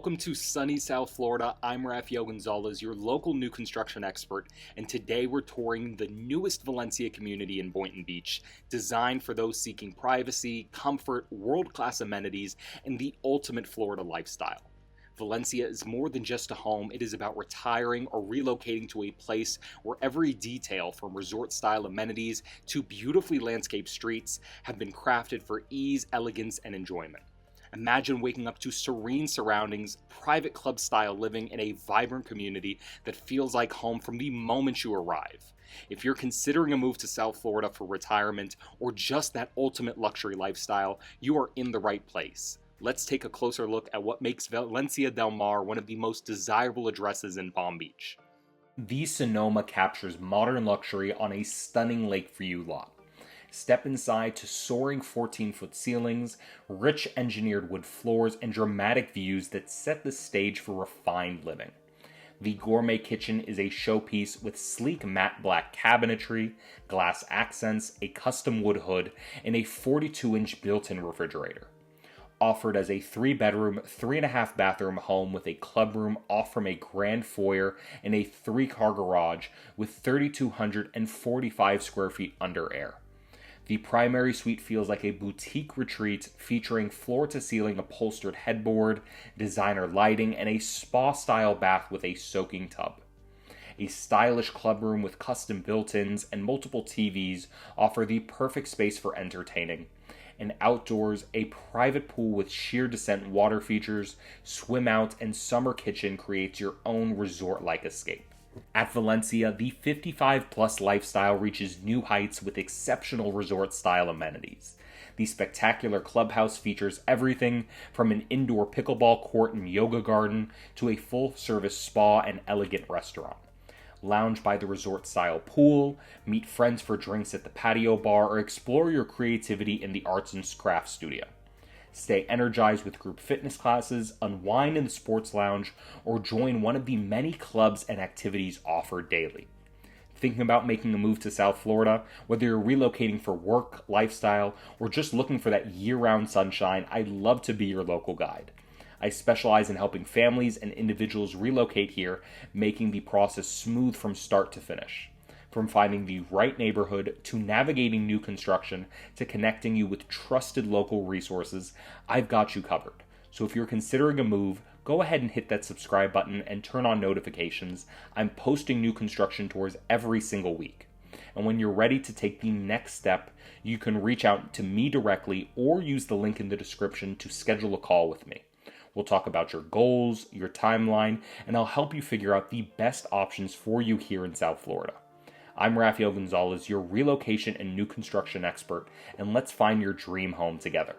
Welcome to sunny South Florida. I'm Raphael Gonzalez, your local new construction expert, and today we're touring the newest Valencia community in Boynton Beach, designed for those seeking privacy, comfort, world-class amenities, and the ultimate Florida lifestyle. Valencia is more than just a home. It is about retiring or relocating to a place where every detail, from resort-style amenities to beautifully landscaped streets, have been crafted for ease, elegance, and enjoyment. Imagine waking up to serene surroundings, private club-style living in a vibrant community that feels like home from the moment you arrive. If you're considering a move to South Florida for retirement or just that ultimate luxury lifestyle, you are in the right place. Let's take a closer look at what makes Valencia del Mar one of the most desirable addresses in Palm Beach. The Sonoma captures modern luxury on a stunning lakeview lot. Step inside to soaring 14-foot ceilings, rich engineered wood floors, and dramatic views that set the stage for refined living. The gourmet kitchen is a showpiece with sleek matte black cabinetry, glass accents, a custom wood hood, and a 42-inch built-in refrigerator. Offered as a 3-bedroom, 3.5-bathroom home with a clubroom off from a grand foyer and a 3-car garage with 3,245 square feet under air. The primary suite feels like a boutique retreat featuring floor-to-ceiling upholstered headboard, designer lighting, and a spa-style bath with a soaking tub. A stylish clubroom with custom built-ins and multiple TVs offer the perfect space for entertaining. And outdoors, a private pool with sheer descent water features, swim out, and summer kitchen creates your own resort-like escape. At Valencia, the 55-plus lifestyle reaches new heights with exceptional resort-style amenities. The spectacular clubhouse features everything from an indoor pickleball court and yoga garden to a full-service spa and elegant restaurant. Lounge by the resort-style pool, meet friends for drinks at the patio bar, or explore your creativity in the arts and crafts studio. Stay energized with group fitness classes, unwind in the sports lounge, or join one of the many clubs and activities offered daily. Thinking about making a move to South Florida? Whether you're relocating for work, lifestyle, or just looking for that year-round sunshine, I'd love to be your local guide. I specialize in helping families and individuals relocate here, making the process smooth from start to finish. From finding the right neighborhood, to navigating new construction, to connecting you with trusted local resources, I've got you covered. So if you're considering a move, go ahead and hit that subscribe button and turn on notifications. I'm posting new construction tours every single week. And when you're ready to take the next step, you can reach out to me directly or use the link in the description to schedule a call with me. We'll talk about your goals, your timeline, and I'll help you figure out the best options for you here in South Florida. I'm Raphael Gonzalez, your relocation and new construction expert, and let's find your dream home together.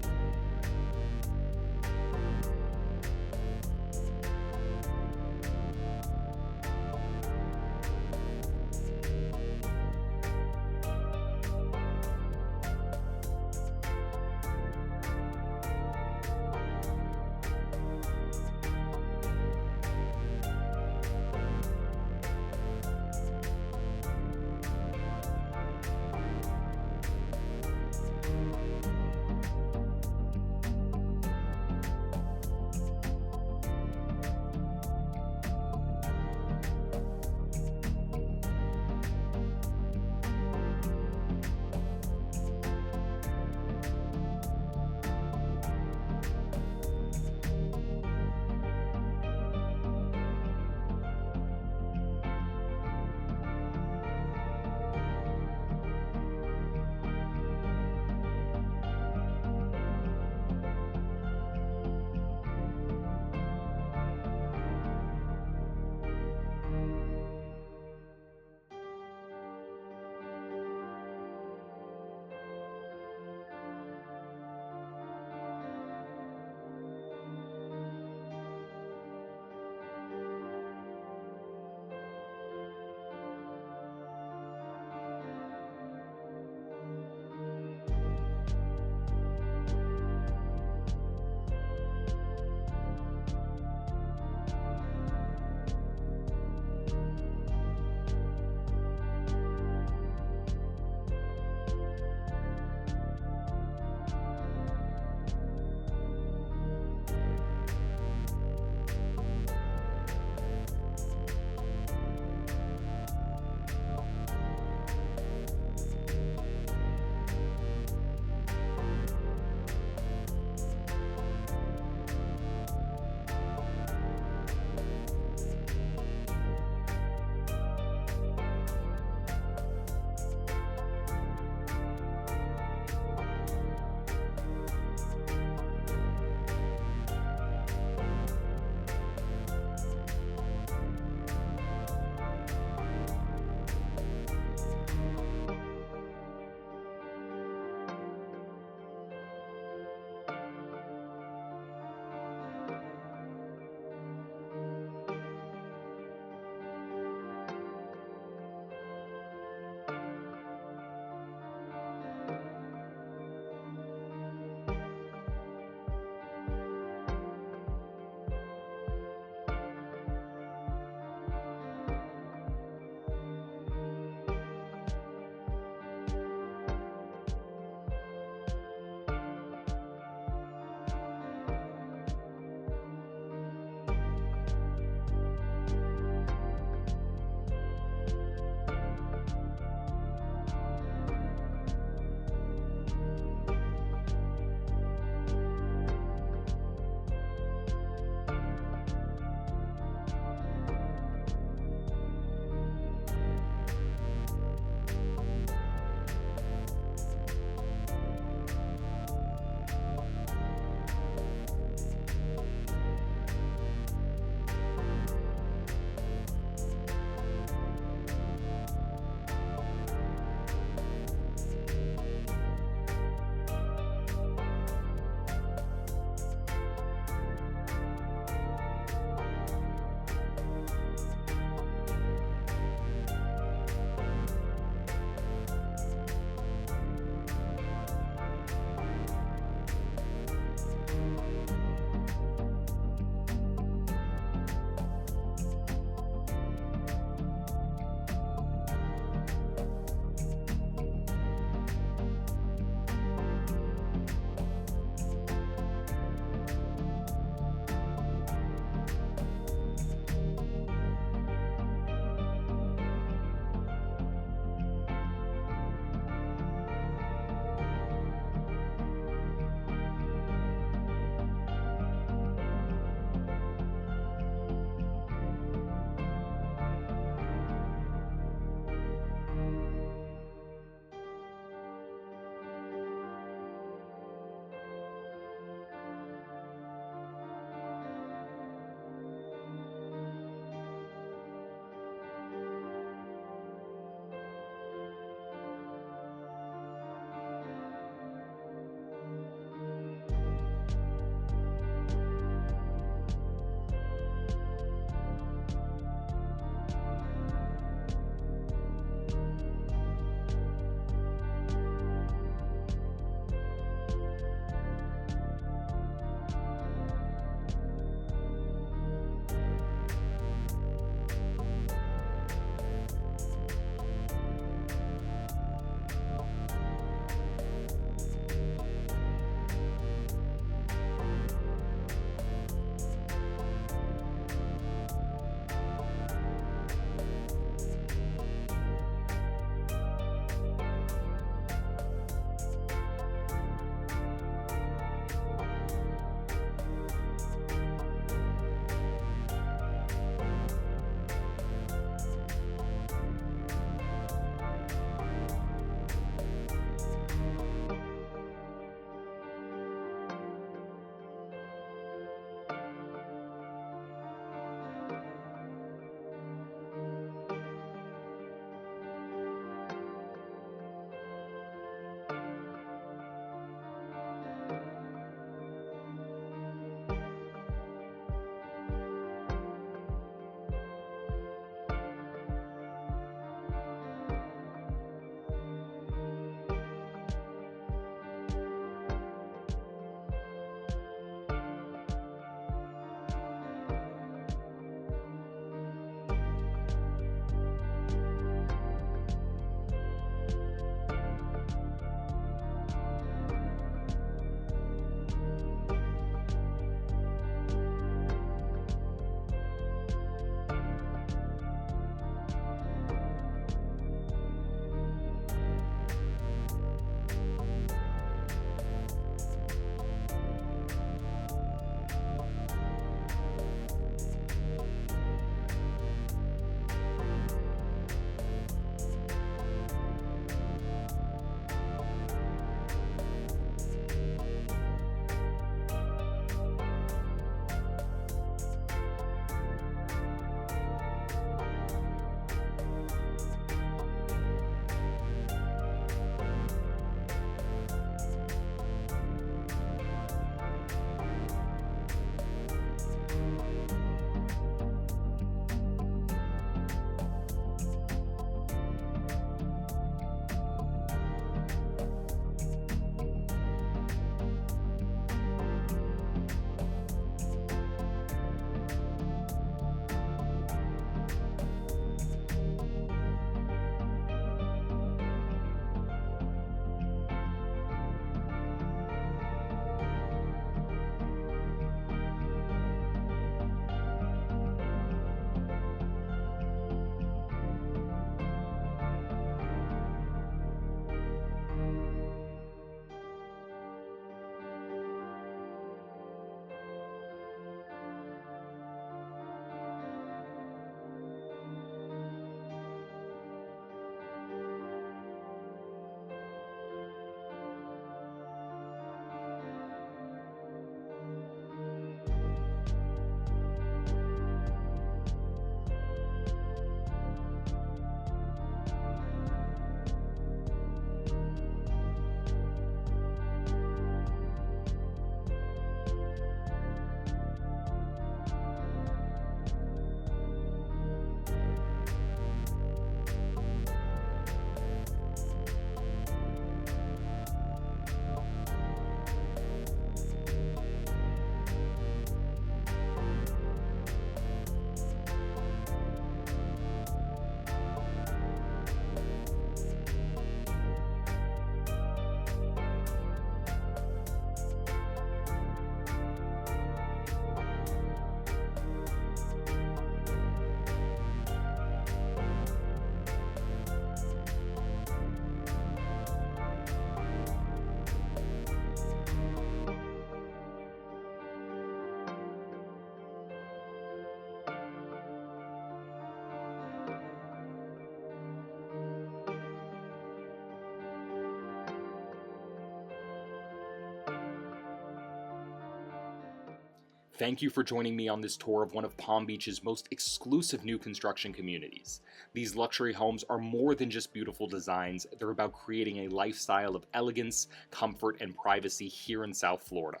Thank you for joining me on this tour of one of Palm Beach's most exclusive new construction communities. These luxury homes are more than just beautiful designs, they're about creating a lifestyle of elegance, comfort, and privacy here in South Florida.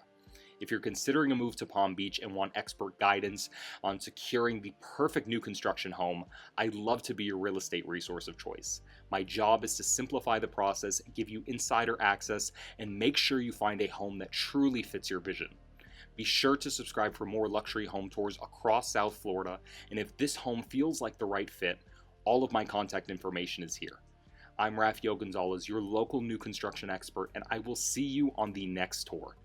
If you're considering a move to Palm Beach and want expert guidance on securing the perfect new construction home, I'd love to be your real estate resource of choice. My job is to simplify the process, give you insider access, and make sure you find a home that truly fits your vision. Be sure to subscribe for more luxury home tours across South Florida, and if this home feels like the right fit, all of my contact information is here. I'm Raphael Gonzalez, your local new construction expert, and I will see you on the next tour.